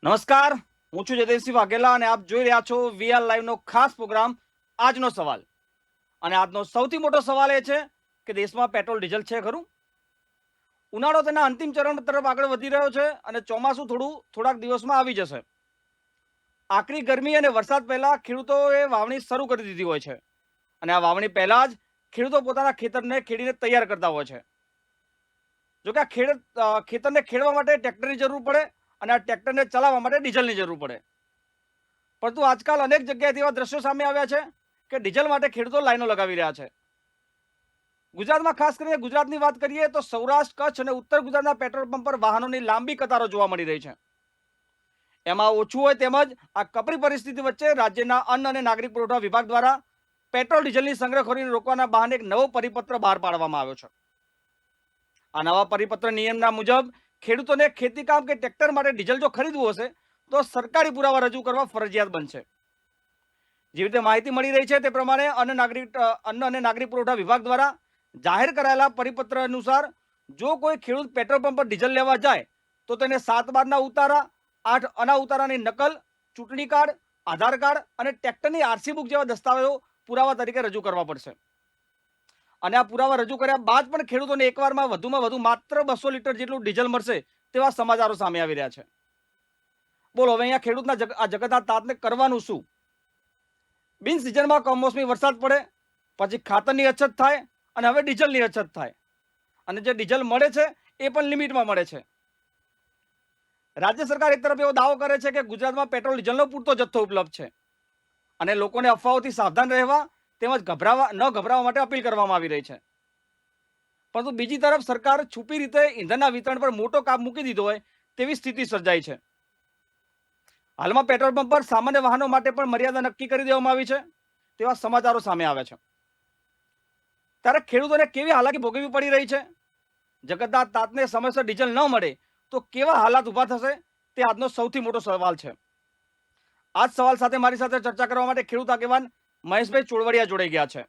નમસ્કાર, હું છું જયદેવસિંહ વાઘેલા અને આપ જોઈ રહ્યા છો વીઆર લાઈવ નો ખાસ પ્રોગ્રામ આજનો સવાલ. અને આજનો સૌથી મોટો સવાલ એ છે કે દેશમાં પેટ્રોલ ડીઝલ છે ખરું? ઉનાળો તેના અંતિમ ચરણ તરફ આગળ વધી રહ્યો છે અને ચોમાસું થોડાક દિવસમાં આવી જશે. આકરી ગરમી અને વરસાદ પહેલા ખેડૂતોએ વાવણી શરૂ કરી દીધી હોય છે અને આ વાવણી પહેલા જ ખેડૂતો પોતાના ખેતરને ખેડીને તૈયાર કરતા હોય છે. જોકે આ ખેતરને ખેડવા માટે ટ્રેક્ટરની જરૂર પડે અને આ ટ્રેક્ટરને ચલાવવા માટે ડીઝલની જરૂર પડે. પરંતુ આજકાલ અનેક જગ્યાએથી એવા દ્રશ્યો સામે આવ્યા છે કે ડીઝલ માટે ખેડૂતો લાઈનો લગાવી રહ્યા છે. ગુજરાતમાં ખાસ કરીને ગુજરાતની વાત કરીએ તો સૌરાષ્ટ્ર, કચ્છ અને ઉત્તર ગુજરાતના પેટ્રોલ પંપ પર વાહનોની લાંબી કતારો જોવા મળી રહી છે. એમાં ઓછું હોય તેમજ આ કપરી પરિસ્થિતિ વચ્ચે રાજ્યના અન્ન અને નાગરિક પુરવઠા વિભાગ દ્વારા પેટ્રોલ ડીઝલની સંગ્રહખોરીને રોકવાના બહાને એક નવો પરિપત્ર બહાર પાડવામાં આવ્યો છે. આ નવા પરિપત્ર નિયમના મુજબ ખેડૂતોને ખેતી કામ કે ટ્રેક્ટર માટે ડીઝલ જો ખરીદવું હશે તો સરકારી પુરાવા રજૂ કરવા ફરજિયાત બનશે. જેવી રીતે માહિતી મળી રહી છે તે પ્રમાણે અન્ન અને નાગરિક પુરવઠા વિભાગ દ્વારા જાહેર કરાયેલા પરિપત્ર અનુસાર જો કોઈ ખેડૂત પેટ્રોલ પંપ પર ડીઝલ લેવા જાય તો તેને 7/12ના ઉતારા, 8 અના ઉતારાની નકલ, ચૂંટણી કાર્ડ, આધાર કાર્ડ અને ટ્રેક્ટરની આરસી બુક જેવા દસ્તાવેજો પુરાવા તરીકે રજૂ કરવા પડશે. અને આ પુરાવા રજૂ કર્યા બાદ પણ ખેડૂતોને એકવારમાં વધુમાં વધુ માત્ર 200 લીટર જેટલું ડીઝલ મળશે તેવા સમાચારો સામે આવી રહ્યા છે. બોલો, હવે અહીંયા ખેડૂતના આ જગતના તાતને કરવાનું શું? બિન સિઝનમાં કમોસમી વરસાદ પડે, પછી ખાતરની અછત થાય અને હવે ડીઝલની અછત થાય. અને જે ડીઝલ મળે છે એ પણ લિમિટમાં મળે છે. રાજ્ય સરકાર એક તરફ એવો દાવો કરે છે કે ગુજરાતમાં પેટ્રોલ ડીઝલનો પૂરતો જથ્થો ઉપલબ્ધ છે અને લોકોને અફવાઓથી સાવધાન રહેવા તેમજ ન ગભરાવા માટે અપીલ કરવામાં આવી રહી છે. પરંતુ બીજી તરફ સરકાર છુપી રીતે ઈંધણના વિતરણ પર મોટો કાપ મૂકી દીધો હોય તેવી સ્થિતિ સર્જાઈ છે. હાલમાં પેટ્રોલ પંપ પર સામાન્ય વાહનો માટે પણ મર્યાદા નક્કી કરી દેવામાં આવી છે તેવા સમાચારો સામે આવે છે. ત્યારે ખેડૂતોને કેવી હાલાકી ભોગવવી પડી રહી છે? જગતના તાતને સમયસર ડીઝલ ન મળે તો કેવા હાલાત ઊભા થશે તે આજનો સૌથી મોટો સવાલ છે. આ જ સવાલ સાથે મારી સાથે ચર્ચા કરવા માટે ખેડૂત આગેવાન મહેશભાઈ ચોળવડિયા જોડાઈ ગયા છે.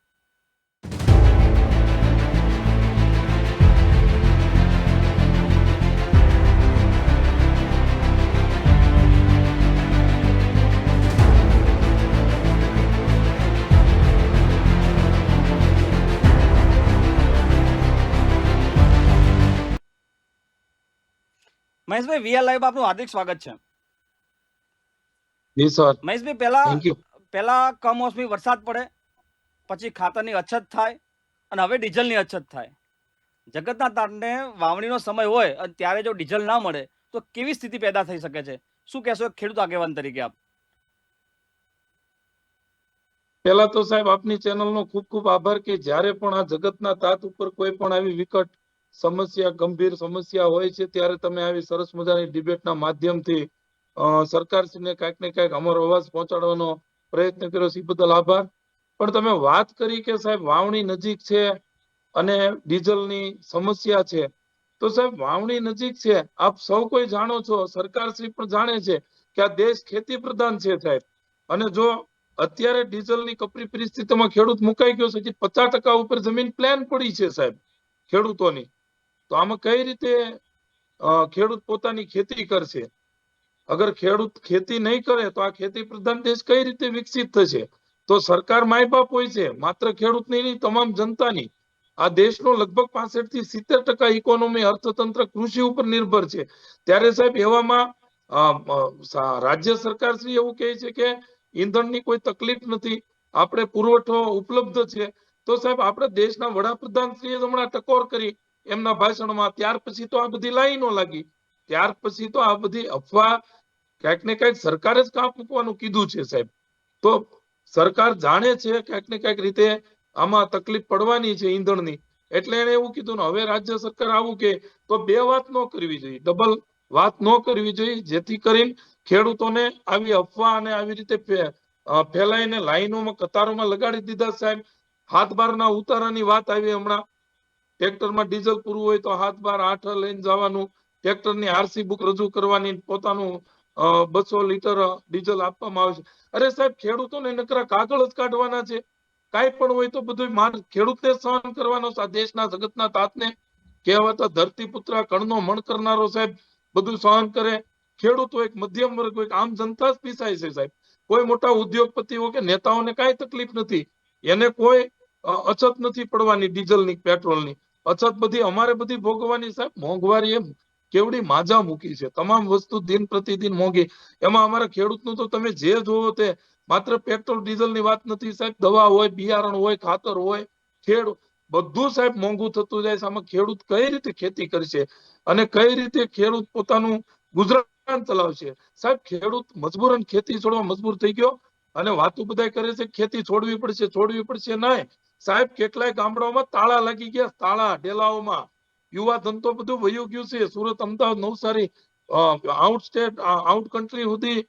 મહેશભાઈ, વીઆર લાઈવ આપનું હાર્દિક સ્વાગત છે. મહેશભાઈ, પહેલા કમોસમી વરસાદ પડે, પછી ખાતરની અછત થાય અને હવે ડીઝલની અછત થાય. જગતના તાતને વાવણીનો સમય હોય અને ત્યારે જો ડીઝલ ના મળે તો કેવી સ્થિતિ પેદા થઈ શકે છે? શું કહેશો ખેડૂત આગેવાન તરીકે આપ? પહેલા તો સાહેબ આપની ચેનલનો ખૂબ ખૂબ આભાર કે જ્યારે પણ આ જગતના તાત ઉપર કોઈ પણ આવી વિકટ સમસ્યા, ગંભીર સમસ્યા હોય છે ત્યારે તમે આવી સરસ મજાની ડિબેટના માધ્યમથી સરકારશ્રીને કાંઈક ને કાંઈક અમારો અવાજ પહોંચાડવાનો પ્રયત્ન કર્યો છે, એ બદલ આભાર. પણ તમે વાત કરી કે સાહેબ વાવણી નજીક છે અને ડીઝલની સમસ્યા છે, તો સાહેબ વાવણી નજીક છે, આપ સૌ કોઈ જાણો છો, સરકારશ્રી પણ જાણે છે કે આ દેશ ખેતી પ્રધાન છે સાહેબ. અને જો અત્યારે ડીઝલની કપરી પરિસ્થિતિમાં ખેડૂત મુકાઈ ગયો છે, 50% ઉપર જમીન પ્લેન પડી છે સાહેબ ખેડૂતોની. તો આમાં કઈ રીતે ખેડૂત પોતાની ખેતી કરશે? અગર ખેડૂત ખેતી નહીં કરે તો આ ખેતી પ્રધાન દેશ કઈ રીતે વિકસિત થશે? તો સરકાર માય બાપ હોય છે, માત્ર ખેડૂતની નહીં, તમામ જનતાની. આ દેશનો લગભગ 65 થી 70% ઇકોનોમી, અર્થતંત્ર કૃષિ ઉપર નિર્ભર છે. ત્યારે સાહેબ એવામાં રાજ્ય સરકાર શ્રી એવું કહે છે કે ઈંધણની કોઈ તકલીફ નથી, આપણે પુરવઠો ઉપલબ્ધ છે. તો સાહેબ આપણે દેશના વડાપ્રધાન શ્રીએ હમણાં ટકોર કરી એમના ભાષણમાં. ત્યાર પછી તો આ બધી લાઈનો લાગી. ત્યાર પછી તો આ બધી અફવા, ક્યાંક ને ક્યાંક સરકારે જ કાપ મૂકવાનું કીધું છે સાહેબ. તો સરકાર જાણે છે ક્યાંક ને ક્યાંક રીતે આમાં તકલીફ પડવાની છે ઈંધણની, એટલે એને એવું કીધું ને હવે રાજ્ય સરકાર આવું કે તો બે વાત ન કરવી જોઈએ, ડબલ વાત ન કરવી જોઈએ, જેથી કરીને ખેડૂતોને આવી અફવા અને આવી રીતે ફેલાઈને લાઈનોમાં, કતારોમાં લગાડી દીધા સાહેબ. 7/12ના ઉતારાની વાત આવી હમણાં. ટ્રેક્ટરમાં ડીઝલ પૂરું હોય તો 7/12, 8 લઈને જવાનું, ટ્રેક્ટરની આરસી બુક રજૂ કરવાની, પોતાનું 200 લીટર ડીઝલ આપવામાં આવે છે. અરે સાહેબ, ખેડૂતોને નકરા કાગળ જ કાઢવાના છે. કાંઈ પણ હોય તો બધું ખેડૂતને સહન કરવાનો. આ દેશના જગતના તાતને કહેવાતા ધરતીપુત્ર, કણનો મણ કરનારો સાહેબ બધું સહન કરે. ખેડૂત હોય કે મધ્યમ વર્ગ હોય કે આમ જનતા જ પીસાય છે સાહેબ. કોઈ મોટા ઉદ્યોગપતિઓ કે નેતાઓને કાંઈ તકલીફ નથી, એને કોઈ અછત નથી પડવાની ડીઝલની પેટ્રોલની. અછત બધી અમારે બધી ભોગવવાની સાહેબ. મોંઘવારી એમ કેવડી માજા મૂકી છે, તમામ વસ્તુ દિન પ્રતિદિન મોંઘી. એમાં અમારા ખેડૂતનું તો તમે જે જોવો તે માત્ર પેટ્રોલ ડીઝલની વાત નથી સાહેબ, દવા હોય, બિયારણ હોય, ખાતર હોય, બધું સાહેબ મોંઘું થતું જાય છે. આમાં ખેડૂત કઈ રીતે ખેતી કરશે અને કઈ રીતે ખેડૂત પોતાનું ગુજરાન ચલાવશે સાહેબ? ખેડૂત મજબૂરન ખેતી છોડવા મજબૂર થઈ ગયો અને વાતો બધા કરે છે ખેતી છોડવી પડશે નહીં સાહેબ. કેટલાય ગામડાઓમાં તાળા લાગી ગયા, તાળા ડેલાઓમાં. યુવા ધન તો બધું વયું ગયું છે. Surat, Ahmedabad, Navsari, out state, out country સુધી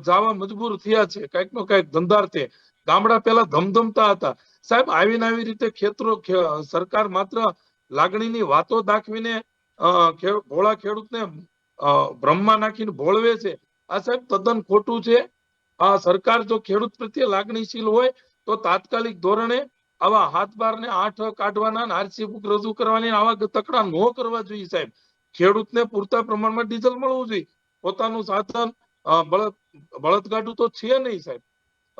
જવા મજબૂર થયા છે કઈક નો કઈક ધંધાર્થે. ગામડા પેલા ધમધમતા હતા સાહેબ. આવીને આવી રીતે સરકાર માત્ર લાગણીની વાતો દાખવીને ભોળા ખેડૂતને ભ્રમમાં નાખીને ભોળવે છે. આ સાહેબ તદ્દન ખોટું છે. આ સરકાર જો ખેડૂત પ્રત્યે લાગણીશીલ હોય તો તાત્કાલિક ધોરણે આવા હાથબારને 8 કાઢવાના, આરસી બુક રજૂ કરવાની, આવા તકડા ન કરવા જોઈએ સાહેબ. ખેડૂતને પૂરતા પ્રમાણમાં ડીઝલ મળવું જોઈએ. પોતાનું સાધન બળદગાડું તો છે નહીં સાહેબ.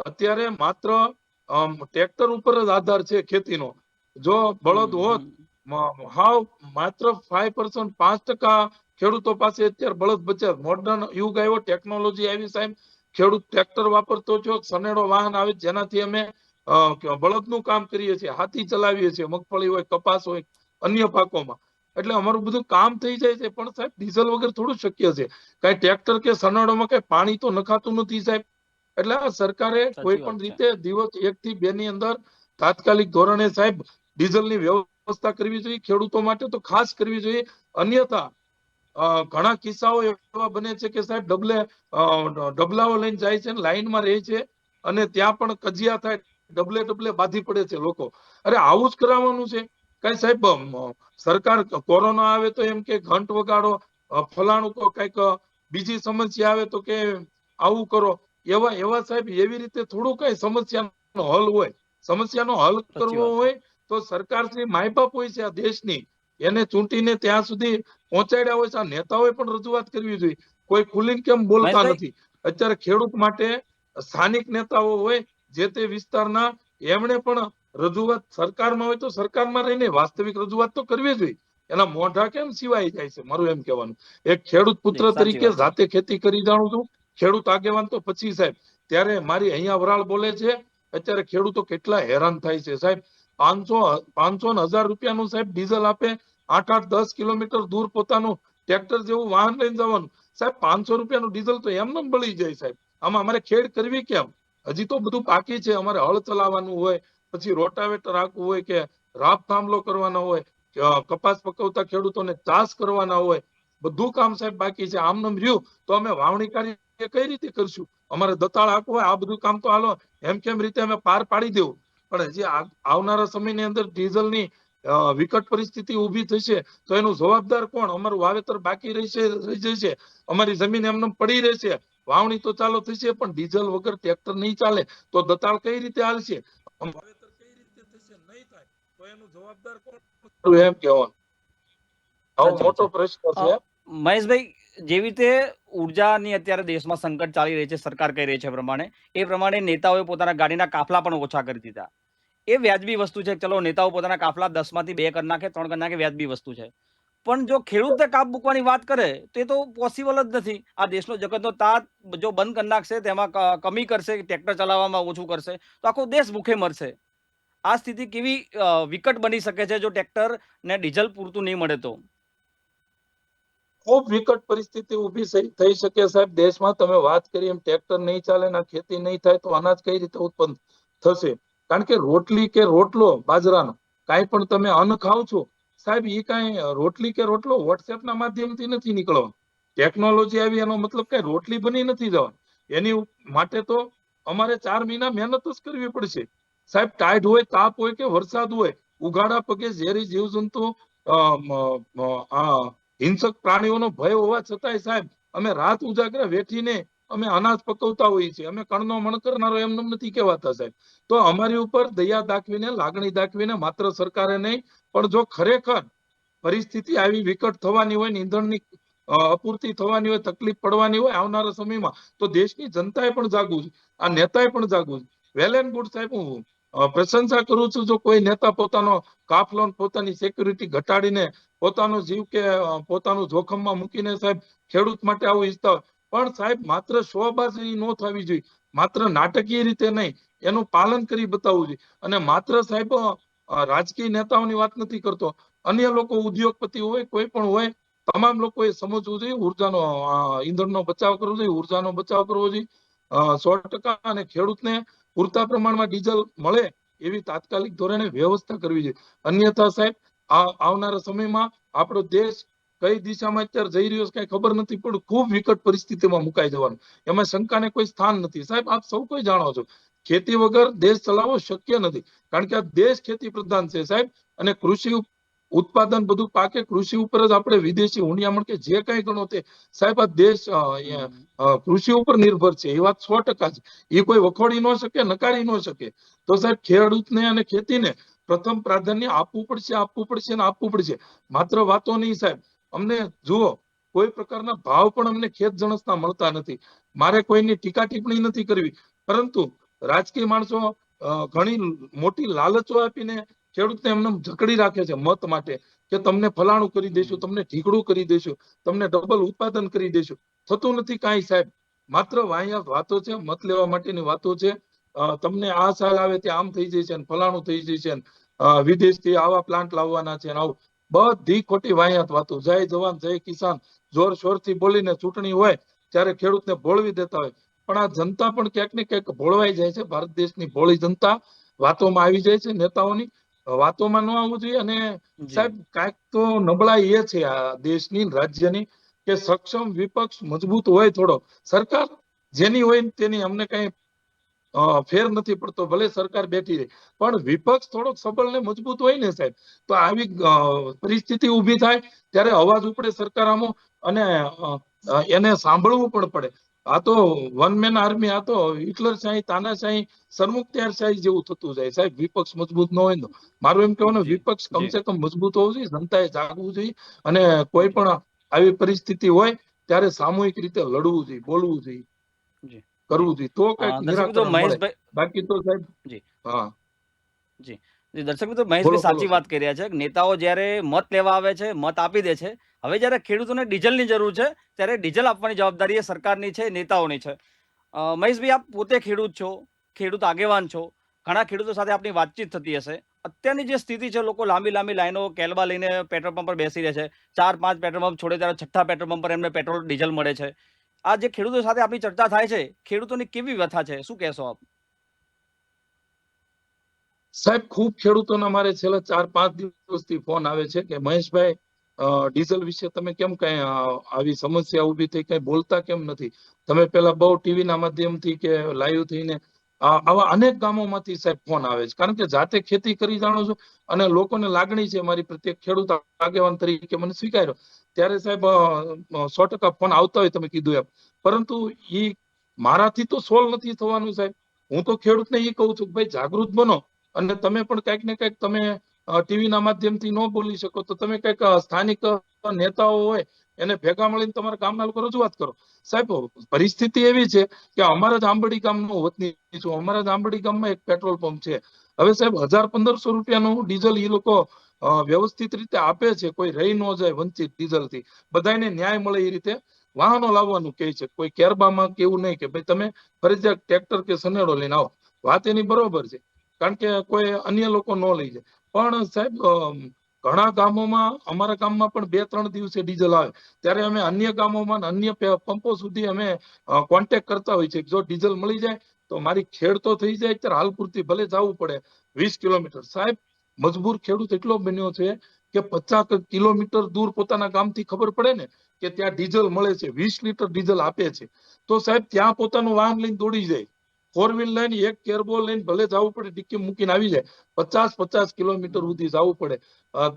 અત્યારે માત્ર ટ્રેક્ટર ઉપર જ આધાર છે ખેતીનો. જો બળદ હોત, હાવ માત્ર 5%, 5% ખેડૂતો પાસે અત્યારે બળદ બચ્યા. મોડર્ન યુગ આવ્યો, ટેકનોલોજી આવી સાહેબ. ખેડૂત ટ્રેક્ટર વાપરતો થયો, સનેડો વાહન આવે જેનાથી અમે બળદનું કામ કરીએ છીએ, હાથી ચલાવીએ છીએ, મગફળી હોય, કપાસ હોય, અન્ય પાકોમાં. એટલે અમારું બધું કામ થઈ જાય છે. પણ સાહેબ ડીઝલ વગર થોડું શક્ય છે? કઈ ટ્રેક્ટર કે સનેડોમાં કઈ પાણી તો નખાતું નથી સાહેબ. એટલે આ સરકારે કોઈ પણ રીતે દિવસ 1 થી 2 ની અંદર તાત્કાલિક ધોરણે સાહેબ ડીઝલની વ્યવસ્થા કરવી જોઈએ. ખેડૂતો માટે તો ખાસ કરવી જોઈએ. અન્યથા ઘણા કિસ્સાઓ એવા બને છે કે સાહેબ ડબલાઓ લઈને જાય છે, લાઈનમાં રહે છે અને ત્યાં પણ કજિયા થાય, ડબલે બાધી પડે છે લોકો. અરે આવું જ કરાવવાનું છે કઈ સાહેબ? સરકાર કોરોના આવે તો એમ કે ઘંટ વગાડો, ફલાણું તો કઈક બીજી સમસ્યા આવે તો કે આવું કરો. એવા સાહેબ એવી રીતે થોડું કઈ સમસ્યાનો હલ હોય. સમસ્યાનો હલ કરવો હોય તો સરકાર શ્રી માય બાપ હોય છે આ દેશની, એને ચૂંટીને ત્યાં સુધી પહોંચાડ્યા હોય છે. આ નેતાઓએ પણ રજૂઆત કરવી જોઈએ. કોઈ ખુલીને કેમ બોલતા નથી? અત્યારે ખેડૂત માટે સ્થાનિક નેતાઓ હોય જે તે વિસ્તારના, એમણે પણ રજૂઆત સરકારમાં હોય તો સરકારમાં રહીને વાસ્તવિક રજૂઆત તો કરવી જોઈએ. એના મોઢા કેમ સિવાય જાય છે? મારું એમ કહેવાનું. એક ખેડૂત પુત્ર તરીકે જાતે ખેતી કરી જાણું છું, ખેડૂત આગેવાન તો પછી સાહેબ. ત્યારે મારી અહીંયા વરાળ બોલે છે, અત્યારે ખેડૂતો કેટલા હેરાન થાય છે સાહેબ. 500 ને 1000 રૂપિયાનું સાહેબ ડીઝલ આપે, 8-8, 10 કિલોમીટર દૂર પોતાનું ટ્રેક્ટર જેવું વાહન લઈને જવાનું સાહેબ. 500 રૂપિયાનું ડીઝલ તો એમને બળી જાય સાહેબ. આમાં અમારે ખેડ કરવી કેમ? હજી તો બધું બાકી છે. અમારે હળ ચલાવવાનું હોય, પછી રોટાવેટર રાખવું હોય, કે રાપ થાંભલો કરવાનો હોય, કપાસ પકવતા ખેડૂતોને ચાસ કરવાના હોય, બધું કામ સાહેબ બાકી છે. આમ રહ્યું તો અમે વાવણી કાર્ય કઈ રીતે કરશું? અમારે દતાળ આપવું હોય, આ બધું કામ તો હાલો એમ કેમ રીતે અમે પાર પાડી દેવું. પણ હજી આવનારા સમયની અંદર ડીઝલની વિકટ પરિસ્થિતિ ઊભી થશે તો એનું જવાબદાર કોણ? અમારું વાવેતર બાકી રહી જશે, અમારી જમીન એમને પડી રહેશે. વાવણી તો ચાલુ થશે પણ ડીઝલ વગર ટ્રેક્ટર નહીં ચાલે તો દતાળ કઈ રીતે હાલશે? વાવેતર કઈ રીતે થશે? નહીં થાય તો એનું જવાબદાર કોણ? એમ કહેવાનું. આવો મોટો પ્રશ્ન છે મહેશભાઈ. જેવી રીતે ઉર્જાની અત્યારે દેશમાં સંકટ ચાલી રહી છે, સરકાર કહી રહી છે એ પ્રમાણે નેતાઓએ પોતાના ગાડીના કાફલા પણ ઓછા કરી દીધા. એ વ્યાજબી વસ્તુ છે. ચલો, નેતાઓ પોતાના કાફલા 10 માંથી 2 કરી નાખે, 3 કરી નાખે, વ્યાજબી વસ્તુ છે. પણ જો ખેડૂતને કાપ મૂકવાની વાત કરે તો એ તો પોસિબલ જ નથી. આ દેશનો જગતનો તાત જો બંધ કરી નાખશે, તેમાં કમી કરશે, ટ્રેક્ટર ચલાવવામાં ઓછું કરશે તો આખો દેશ ભૂખે મરશે. આ સ્થિતિ કેવી વિકટ બની શકે છે જો ટ્રેક્ટર ને ડીઝલ પૂરતું નહીં મળે તો? ખૂબ વિકટ પરિસ્થિતિ ઊભી થઈ શકે સાહેબ દેશમાં. તમે વાત કરી એમ ટ્રેક્ટર નહીં ચાલે ને ખેતી નહીં થાય તો અનાજ કઈ રીતે ઉત્પન્ન થશે? કારણ કે રોટલી કે રોટલો બાજરાનો કાંઈ પણ તમે અન્ન ખાવ છો સાહેબ, એ કાંઈ રોટલી કે રોટલો વોટ્સએપના માધ્યમથી નથી નીકળવાનો. ટેકનોલોજી આવી એનો મતલબ કઈ રોટલી બની નથી જવાની. એની માટે તો અમારે 4 મહિના મહેનત જ કરવી પડશે સાહેબ. ટાઈડ હોય, તાપ હોય કે વરસાદ હોય, ઉઘાડા પગે ઝેરી જીવજંતુ, હિંસક પ્રાણીઓનો ભય હોવા છતાંય સાહેબ અમે રાત ઉજાગરા વેઠીને અમે અનાજ પકવતા હોઈએ છીએ. અમે કણનો મણ કરનારો એમને નથી કહેવાતા સાહેબ. તો અમારી ઉપર દયા દાખવીને, લાગણી દાખવીને માત્ર સરકારે નહીં, પણ જો ખરેખર પરિસ્થિતિ આવી વિકટ થવાની હોય ને ઈંધણની અપૂરતી થવાની હોય, તકલીફ પડવાની હોય આવનારા સમયમાં, તો દેશની જનતાએ પણ જાગવું છે, આ નેતાએ પણ જાગવું છે. વેલ એન્ડ ગુડ સાહેબ, હું પ્રશંસા કરું છું જો કોઈ નેતા પોતાનો કાફલો ને પોતાની સિક્યુરિટી ઘટાડીને પોતાનો જીવ કે પોતાનું જોખમમાં મૂકીને સાહેબ ખેડૂત માટે આવું ઈચ્છતા હોય, પણ સાહેબ માત્ર શોબાજી ન થવી જોઈએ, માત્ર નાટકીય રીતે નહીં, એનું પાલન કરી બતાવવું જોઈએ. અને માત્ર સાહેબ રાજકીય નેતાઓની વાત નથી કરતો, અન્ય લોકો ઉદ્યોગપતિ હોય, કોઈ પણ હોય, તમામ લોકોએ સમજવું જોઈએ ઉર્જાનો ઈંધણનો બચાવ કરવો જોઈએ, ઉર્જાનો બચાવ કરવો જોઈએ 100%. અને ખેડૂતને પૂરતા પ્રમાણમાં ડીઝલ મળે એવી તાત્કાલિક ધોરણે વ્યવસ્થા કરવી જોઈએ. અન્યથા સાહેબ આવનારા સમયમાં આપણો દેશ કઈ દિશામાં અત્યારે જઈ રહ્યો છે કઈ ખબર નથી, પણ ખૂબ વિકટ પરિસ્થિતિમાં મુકાઈ જવાનું, એમાં શંકાને કોઈ સ્થાન નથી. સાહેબ આપ સૌ કોઈ જાણો છો, ખેતી વગર દેશ ચલાવવો શક્ય નથી, કારણ કે આ દેશ ખેતી પ્રધાન છે સાહેબ. અને કૃષિ ઉત્પાદન બધું પાકે, કૃષિ ઉપર જ આપણે વિદેશી હુંડિયામણ કે જે કઈ ગણો તે સાહેબ આ દેશ કૃષિ ઉપર નિર્ભર છે, એ વાત 100% છે. એ કોઈ વખોડી ન શકે, નકારી ન શકે. તો સાહેબ ખેડૂતને અને ખેતીને પ્રથમ પ્રાધાન્ય આપવું પડશે, આપવું પડશે અને આપવું પડશે. માત્ર વાતો નહીં સાહેબ, અમને જુઓ કોઈ પ્રકારના ભાવ પણ અમને ખેત જણસના મળતા નથી. મારે કોઈની ટીકા ટિપ્પણી નથી કરવી, પરંતુ રાજકીય માણસો ઘણી મોટી લાલચો આપીને ખેડૂતને એમને જકડી રાખે છે મત માટે, કે તમને ફલાણું કરી દઈશું, તમને ઢીકડું કરી દઈશું, તમને ડબલ ઉત્પાદન કરી દઈશું. થતું નથી કાંઈ સાહેબ, માત્ર વાહિયાત વાતો છે, મત લેવા માટેની વાતો છે. તમને આ સાલ આવે ત્યાં આમ થઈ જશે, ફલાણું થઈ જશે, વિદેશથી આવા પ્લાન્ટ લાવવાના છે, આવું બધી ખોટી વાહિયાત વાતો. જય જવાન જય કિસાન જોર શોરથી બોલીને ચૂંટણી હોય ત્યારે ખેડૂતને ભોળવી દેતા હોય, પણ આ જનતા પણ ક્યાંક ને ક્યાંક ભોળવાઈ જાય છે. ભારત દેશની ભોળી જનતા વાતોમાં આવી જાય છે, નેતાઓની વાતોમાં ન આવવું જોઈએ. અને સાહેબ કાંઈક તો નબળાઈ એ છે આ દેશની, રાજ્યની, કે સક્ષમ વિપક્ષ મજબૂત હોય થોડો, સરકાર જેની હોય તેની અમને કઈ ફેર નથી પડતો, ભલે સરકાર બેઠી રહે, પણ વિપક્ષ થોડોક સબળ ને મજબૂત હોય ને સાહેબ, તો આવી પરિસ્થિતિ ઊભી થાય ત્યારે અવાજ ઉપડે સરકારોમાં, અને એને સાંભળવું પણ પડે. આ તો વન મેન આર્મી, આ તો હિટલર શાહી, તાનાશાહી, સરમુખત્યારશાહી જેવું થતું જાય સાહેબ, વિપક્ષ મજબૂત ન હોય તો. મારું એમ કહેવાનું વિપક્ષ કમસે કમ મજબૂત હોવું જોઈએ, જનતાએ જાગવું જોઈએ, અને કોઈ પણ આવી પરિસ્થિતિ હોય ત્યારે સામૂહિક રીતે લડવું જોઈએ, બોલવું જોઈએ, કરવું જોઈએ, તો કઈક નિરાકરણ મળે. બાકી તો સાહેબ જી હા જી જી દર્શક મિત્રો, મહેશભાઈ સાચી વાત કરી રહ્યા છે. નેતાઓ જ્યારે મત લેવા આવે છે, મત આપી દે છે. હવે જ્યારે ખેડૂતોને ડીઝલની જરૂર છે ત્યારે ડીઝલ આપવાની જવાબદારી એ સરકારની છે, નેતાઓની છે. મહેશભાઈ, આપ પોતે ખેડૂત છો, ખેડૂત આગેવાન છો, ઘણા ખેડૂતો સાથે આપની વાતચીત થતી હશે. અત્યારની જે સ્થિતિ છે, લોકો લાંબી લાંબી લાઈનો કેલબા લઈને પેટ્રોલ પંપ પર બેસી રહે છે. 4-5 પેટ્રોલ પંપ છોડે ત્યારે છઠ્ઠા પેટ્રોલ પંપ પર એમને પેટ્રોલ ડીઝલ મળે છે. આ જે ખેડૂતો સાથે આપણી ચર્ચા થાય છે, ખેડૂતોની કેવી વ્યથા છે, શું કહેશો આપ? સાહેબ ખૂબ ખેડૂતોના મારે છેલ્લા 4-5 દિવસથી ફોન આવે છે કે મહેશભાઈ ડીઝલ વિશે તમે કેમ કઈ આવી સમસ્યા ઊભી થઈ, કઈ બોલતા કેમ નથી? તમે પેલા બહુ ટીવીના માધ્યમથી કે લાઈવ થઈને આવા અનેક ગામોમાંથી સાહેબ ફોન આવે છે, કારણ કે જાતે ખેતી કરી જાણો છો અને લોકોને લાગણી છે મારી પ્રત્યે, ખેડૂત આગેવાન તરીકે મને સ્વીકાર્યો, ત્યારે સાહેબ 100% ફોન આવતા હોય તમે કીધું એમ. પરંતુ ઈ મારાથી તો સોલ્વ નથી થવાનું સાહેબ. હું તો ખેડૂતને એ કહું છું કે ભાઈ જાગૃત બનો, અને તમે પણ કંઈક ને કંઈક તમે ટીવીના માધ્યમથી ન બોલી શકો તો તમે કંઈક સ્થાનિક નેતાઓ હોય એને ભેગા મળીને તમારા ગામના લોકો રજૂઆત કરો. સાહેબ પરિસ્થિતિ એવી છે કે અમારા જ આંબડી ગામનો વતની છું, અમારા જ આંબડી ગામમાં એક પેટ્રોલ પંપ છે. હવે સાહેબ 1000-1500 રૂપિયાનું ડીઝલ એ લોકો વ્યવસ્થિત રીતે આપે છે, કોઈ રહી ન જાય વંચિત ડીઝલથી, બધાને ન્યાય મળે એ રીતે વાહનો લાવવાનું કહે છે. કોઈ કેરબામાં કેવું નહીં કે ભાઈ તમે ફરજિયાત ટ્રેક્ટર કે સનેડો લઈને આવો. વાત એની બરોબર છે, કારણ કે કોઈ અન્ય લોકો ન લઈ જાય. પણ સાહેબ ઘણા ગામોમાં, અમારા ગામમાં પણ 2-3 દિવસે ડીઝલ આવે, ત્યારે અમે અન્ય ગામોમાં અન્ય પંપો સુધી અમે કોન્ટેક્ટ કરતા હોય છે. જો ડીઝલ મળી જાય તો મારી ખેડ તો થઈ જાય, ત્યારે હાલ પૂરતી ભલે જવું પડે 20 કિલોમીટર. સાહેબ મજબૂર ખેડૂત એટલો બન્યો છે કે 50 કિલોમીટર દૂર પોતાના ગામથી ખબર પડે ને કે ત્યાં ડીઝલ મળે છે, 20 લીટર ડીઝલ આપે છે, તો સાહેબ ત્યાં પોતાનું વાહન લઈને દોડી જાય, 4 વ્હીલ લઈને, એક કેરબો લઈને ભલે જવું પડે, ડિક્કી મૂકીને આવી જાય. 50-50 કિલોમીટર સુધી જવું પડે.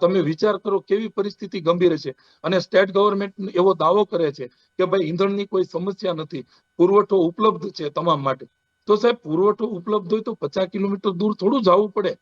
તમે વિચાર કરો કેવી પરિસ્થિતિ ગંભીર છે. અને સ્ટેટ ગવર્મેન્ટ એવો દાવો કરે છે કે ભાઈ ઈંધણની કોઈ સમસ્યા નથી, પુરવઠો ઉપલબ્ધ છે તમામ માટે. તો સાહેબ પુરવઠો ઉપલબ્ધ હોય તો 50 કિલોમીટર દૂર થોડું જવું પડે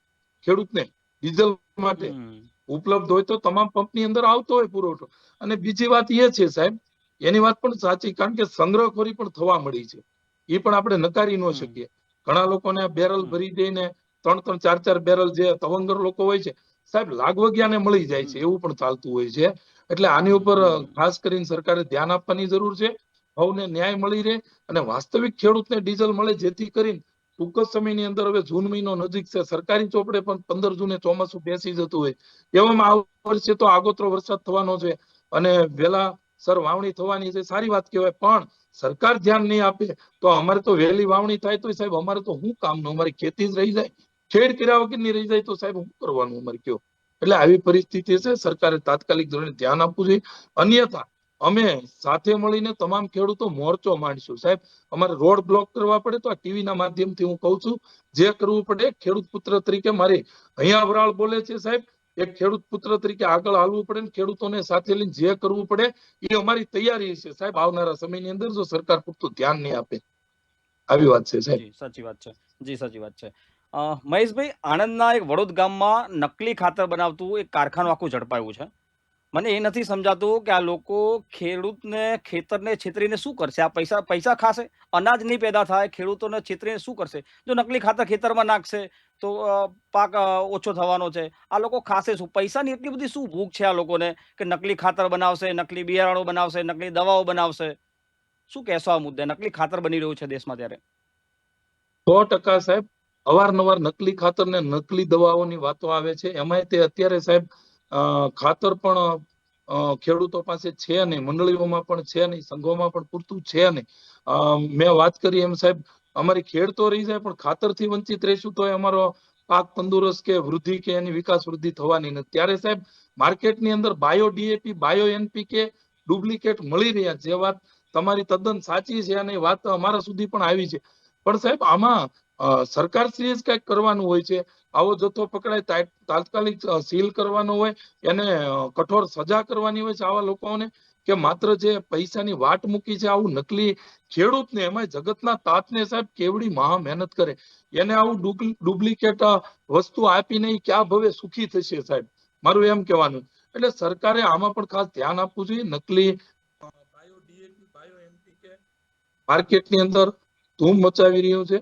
ખેડૂતને. ડીઝલ માટે હમ. ઉપલબ્ધ હોય તો તમામ પંપની અંદર આવતો હોય પુરવઠો. અને બીજી વાત એ છે સાહેબ, એની વાત પણ સાચી, કારણ કે સંગ્રહખોરી પણ થવા મળી છે. એ પણ આપણે નકારી ન હમ. શકીએ. ઘણા લોકોને બેરલ હમ. ભરી દઈને 3-3, 4-4 બેરલ જે તવંગર લોકો હોય છે સાહેબ, લાગવગિયાને મળી જાય છે, હમ. એવું પણ ચાલતું હોય છે. એટલે આની હમ. ઉપર હમ. ખાસ કરીને સરકારે ધ્યાન આપવાની જરૂર છે. ભાવને ન્યાય મળી રહે અને વાસ્તવિક ખેડૂતને ડીઝલ મળે, જેથી કરીને ટૂંક જ સમયની અંદર, હવે જૂન મહિનો નજીક છે, સરકારી ચોપડે પણ 15 જૂને ચોમાસું બેસી જતું હોય, એવામાં આ વર્ષે તો આગોતરો વરસાદ થવાનો છે અને વહેલા સર વાવણી થવાની છે. સારી વાત કહેવાય, પણ સરકાર ધ્યાન નહીં આપે તો અમારે તો વહેલી વાવણી થાય તો સાહેબ અમારે તો શું કામનું? અમારી ખેતી જ રહી જાય, ખેડ કર્યા વગરની રહી જાય તો સાહેબ શું કરવાનું અમારે કયો? એટલે આવી પરિસ્થિતિ છે. સરકારે તાત્કાલિક ધોરણે ધ્યાન આપવું જોઈએ. અન્યથા અમે સાથે મળીને તમામ ખેડૂતો મોરચો માંડશું સાહેબ. અમારે રોડ બ્લોક કરવા પડે તો આ ટીવી ના માધ્યમથી હું કહું છું, જે કરવું પડે. ખેડૂત પુત્ર તરીકે મારી અહીંયા વરાળ બોલે છે સાહેબ, એક ખેડૂત પુત્ર તરીકે આગળ હાલવું પડે ને ખેડૂતોને સાથે લઈને જે કરવું પડે એ અમારી તૈયારી છે સાહેબ. આવનારા સમયની અંદર જો સરકાર પૂરતું ધ્યાન નહીં આપે, આવી વાત છે સાહેબ. જી સાચી વાત છે. જી સાચી વાત છે. મહેશભાઈ, આણંદના એક વડોદ ગામમાં નકલી ખાતર બનાવતું એક કારખાનું આખું ઝડપાયું છે. મને એ નથી સમજાતું કે આ લોકો ખેડૂતને, ખેતરને છેતરીને શું કરશે? આ પૈસા પૈસા ખાશે, અનાજ નહીં પેદા થાય, ખેડૂતોને છેતરીને શું કરશે? જો નકલી ખાતર ખેતરમાં નાખશે તો પાક ઓછો થવાનો છે. આ લોકો ખાશે શું? પૈસાની એટલી બધી શું ભૂખ છે આ લોકોને કે નકલી ખાતર બનાવશે, નકલી બિયારણો બનાવશે, નકલી દવાઓ બનાવશે? શું કહેશો આ મુદ્દે? નકલી ખાતર બની રહ્યું છે દેશમાં ત્યારે. 100% સાહેબ. અવારનવાર નકલી ખાતર ને નકલી દવાઓની વાતો આવે છે. એમાંય તે અત્યારે સાહેબ ખાતર પણ ખેડૂતો પાસે છે નહીં, મંડળીઓમાં પણ છે નહીં, સંઘોમાં પણ પૂરતું છે નહીં. મેં વાત કરી એમ સાહેબ, અમારી ખેડ તો રહી જાય પણ ખાતરથી વંચિત રહીશું તો અમારો પાક તંદુરસ્ત કે વૃદ્ધિ કે એની વિકાસ વૃદ્ધિ થવાની નથી. ત્યારે સાહેબ માર્કેટની અંદર bio DAP, bio NPK duplicate મળી રહ્યા. જે વાત તમારી તદ્દન સાચી છે અને વાત અમારા સુધી પણ આવી છે. પણ સાહેબ આમાં સરકારશ્રીએ જ કંઈક કરવાનું હોય છે. આવો જથ્થો પકડાય તાત્કાલિક સીલ કરવાનો હોય, એને કઠોર સજા કરવાની હોય છે આવા લોકોને, કે માત્ર જે પૈસાની વાટ મૂકી છે આવું નકલી ખેડૂતને, એમાં જગતના તાતને સાહેબ કેવડી મહા મહેનત કરે, એને આવું ડુપ્લિકેટ વસ્તુ આપીને ક્યાં ભવે સુખી થશે સાહેબ, મારું એમ કહેવાનું. એટલે સરકારે આમાં પણ ખાસ ધ્યાન આપવું જોઈએ. નકલી બાયો ડીએપી, બાયો એનપીકે માર્કેટની અંદર ધૂમ મચાવી રહ્યું છે.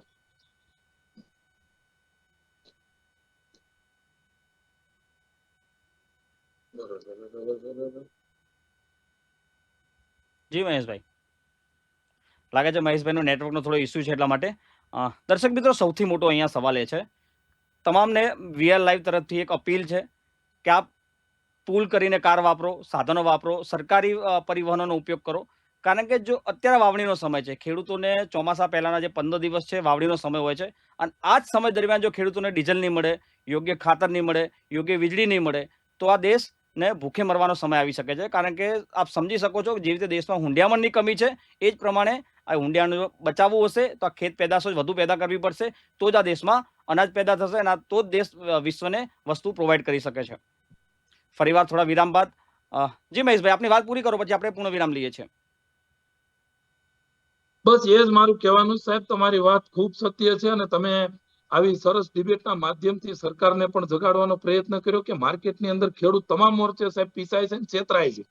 જી મહેશભાઈ, લાગે છે મહેશભાઈનો નેટવર્કનો થોડો ઇસ્યુ છે, એટલા માટે. દર્શક મિત્રો, સૌથી મોટો અહીંયા સવાલ એ છે, તમામને વીઆર લાઈવ તરફથી એક અપીલ છે કે આપ પુલ કરીને કાર વાપરો, સાધનો વાપરો, સરકારી પરિવહનોનો ઉપયોગ કરો. કારણ કે જો અત્યારે વાવણીનો સમય છે, ખેડૂતોને ચોમાસા પહેલાના જે 15 દિવસ છે વાવણીનો સમય હોય છે, અને આ જ સમય દરમિયાન જો ખેડૂતોને ડીઝલ નહીં મળે, યોગ્ય ખાતર નહીં મળે, યોગ્ય વીજળી નહીં મળે, તો આ દેશને ભૂખે મરવાનો સમય આવી શકે છે. કારણ કે આપ સમજી શકો છો કે જે રીતે દેશમાં હુંડિયામણની કમી છે, એ જ પ્રમાણે આ હુંડિયામણ બચાવવું હશે તો આ ખેત પેદાશો વધુ પેદા કરવી પડશે, તો જ આ દેશમાં અનાજ પેદા થશે અને તો જ દેશ વિશ્વને વસ્તુ પ્રોવાઈડ કરી શકે છે. ફરીવાર થોડા વિરામ બાદ જી મહેશભાઈ, આપની વાત પૂરી કરો, પછી આપણે પૂર્ણ વિરામ લઈએ છીએ. બસ એ જ મારું કહેવાનું સાહેબ. તમારી વાત ખૂબ સત્ય છે અને તમે આવી સરસ ડિબેટના માધ્યમથી સરકારને પણ જગાડવાનો પ્રયત્ન કર્યો કે માર્કેટની અંદર ખેડૂત તમામ મોરચે સાહેબ પીસાય છે, છેતરાય છે.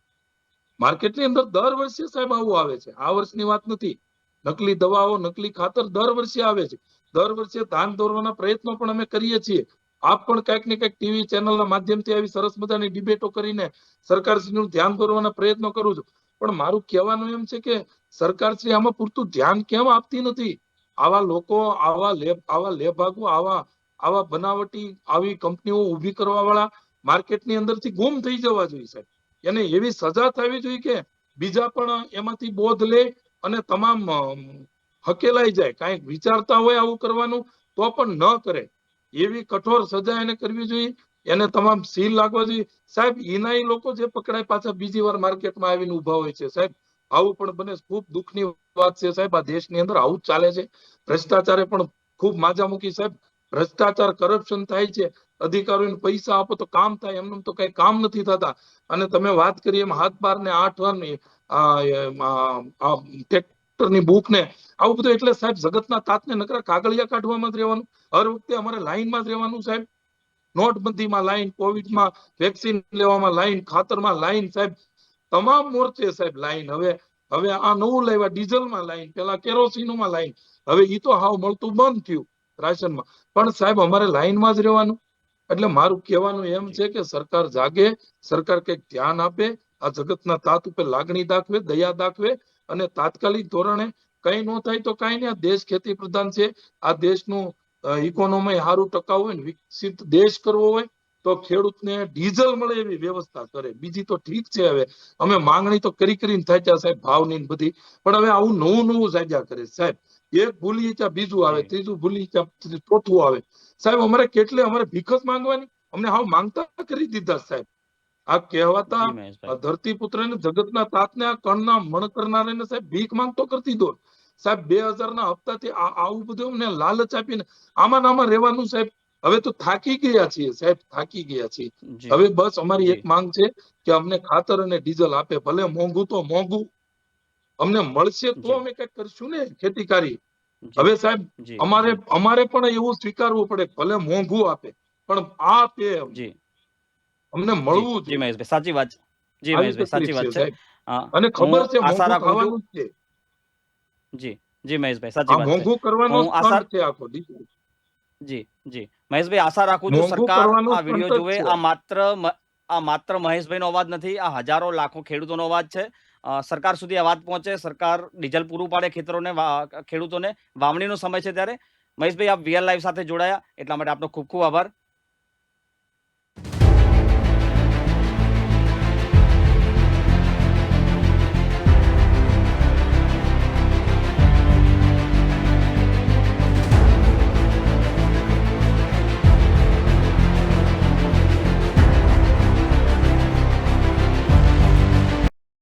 માર્કેટની અંદર દર વર્ષે સાહેબ આવું આવે છે. આ વર્ષની વાત નથી. નકલી દવાઓ, નકલી ખાતર દર વર્ષે આવે છે. દર વર્ષે ધાન દોરવાના પ્રયત્નો પણ અમે કરીએ છીએ. આપ પણ કંઈક ને કંઈક ટીવી ચેનલના માધ્યમથી આવી સરસ મજાની ડિબેટો કરીને સરકારશ્રીનું ધ્યાન દોરવાના પ્રયત્નો કરું છું. પણ મારું કહેવાનું એમ છે કે સરકારશ્રી આમાં પૂરતું ધ્યાન કેમ આપતી નથી? આવા લોકો, આવા લેભાગુ, આવા બનાવટી આવી કંપનીઓ ઊભી કરવા વાળા માર્કેટની અંદરથી ગુમ થઈ જવા જોઈએ સાહેબ. એને એવી સજા થવી જોઈએ કે બીજા પણ એમાંથી બોધ લે અને તમામ હકેલાઈ જાય. કાંઈક વિચારતા હોય આવું કરવાનું તો પણ ન કરે, એવી કઠોર સજા એને કરવી જોઈએ. એને તમામ સીલ લાગવા જોઈએ સાહેબ. એના લોકો જે પકડાય પાછા બીજી વાર માર્કેટમાં આવીને ઉભા હોય છે સાહેબ. આવું પણ બને. ખૂબ દુઃખની વાત છે સાહેબ. આ દેશની અંદર આવું જ ચાલે છે. ભ્રષ્ટાચારે પણ ખૂબ માજા મૂકી સાહેબ. ભ્રષ્ટાચાર, કરપ્શન થાય છે. અધિકારીઓને પૈસા આપો તો કામ થાય, એમનું તો કઈ કામ નથી થતા. અને તમે વાત કરી એમ 7-12 ને 8 ટ્રેક્ટરની બુક ને આવું બધું, એટલે સાહેબ જગતના તાતને નકરા કાગળિયા કાઢવામાં જ રહેવાનું. હર વખતે અમારે લાઈનમાં જ રહેવાનું સાહેબ. નોટબંધીમાં લાઈન, કોવિડમાં વેક્સિન લેવામાં લાઈન, ખાતરમાં લાઈન, સાહેબ તમામ મોરચે સાહેબ લાઈન. હવે આ નવું લાવ્યા ડીઝલમાં લાઈન, પેલા કેરોસીનમાં લાઈન, હવે ઈ તો હાવ મળતું બંધ થયું રાશનમાં. પણ સાહેબ અમારે લાઈનમાં જ રહેવાનું. એટલે મારું કહેવાનું એમ છે કે સરકાર જાગે, સરકાર કંઈક ધ્યાન આપે, આ જગતના તાત ઉપર લાગણી દાખવે, દયા દાખવે, અને તાત્કાલિક ધોરણે કઈ ન થાય તો કઈ નહીં. આ દેશ ખેતી પ્રધાન છે. આ દેશનું ઇકોનોમી સારું ટકાવવું હોય ને વિકસિત દેશ કરવો હોય તો ખેડૂતને ડીઝલ મળે એવી વ્યવસ્થા કરે. બીજી તો ઠીક છે, હવે અમે માંગણી તો કરીને થાક્યા સાહેબ ભાવની ને બધી, પણ હવે આવું નવું જાગ્યા કરે સાહેબ. એક ભૂલી ત્યાં બીજું આવે, જી. ત્રીજું ભૂલી ત્યાં ચોથું આવે. સાહેબ અમારે અમારે ભીખ જ માંગવાની, અમને હાવ માંગતા કરી દીધા સાહેબ. આ કહેવાતા જી મહેશભાઈ. ધરતી પુત્રને, જગતના તાતને, આ કણના મણ કરનારાને સાહેબ ભીખ માંગતો કરતી દો સાહેબ. 2000 ના હપ્તાથી આવું બધું અમને લાલચ આપીને આમાં ને આમાં રહેવાનું સાહેબ. હવે તો થાકી ગયા છીએ સાહેબ, થાકી ગયા છીએ. જી. હવે બસ અમારી જી. એક માંગ છે કે અમને ખાતર અને ડીઝલ આપે, ભલે મોંઘું તો મોંઘું, અમને મળશે તો જી. અમે કઈક કરશું ને ખેતીકારી. જી. હવે સાહેબ જી. અમારે પણ એવું સ્વીકારવું પડે, ભલે મોંઘું આપે પણ આપે, જી. અમને જી. મળવું જી જોઈએ. મહેશભાઈ, સાચી વાત છે. જી આવી મહેશભાઈ, સાચી તકલીફ વાત છે છે. સાહેબ, અ, અને હું ખબર છે આશા મોંઘું રાખું છું. ખાવાનું જ છે. જી. જી મહેશભાઈ, સાચી આ વાત છે. મોંઘું કરવાનો હું આશા સ્ટન્ટ છે આખો. જી. જી મહેશભાઈ, આશા રાખું છું મોંઘું સરકાર કરવાનો આ સ્ટન્ટ વિડીયો જ જુએ. છે. આ માત્ર મહેશભાઈનો અવાજ નથી, આ હજારો લાખો ખેડૂતોનો અવાજ છે. સરકાર સુધી આ વાત પહોંચે, સરકાર ડીઝલ પૂરું પાડે ખેતરોને, ખેડૂતોને વાવણીનો સમય છે ત્યારે. મહેશભાઈ, આપ વીઆર લાઈવ સાથે જોડાયા એટલા માટે આપનો ખૂબ ખૂબ આભાર.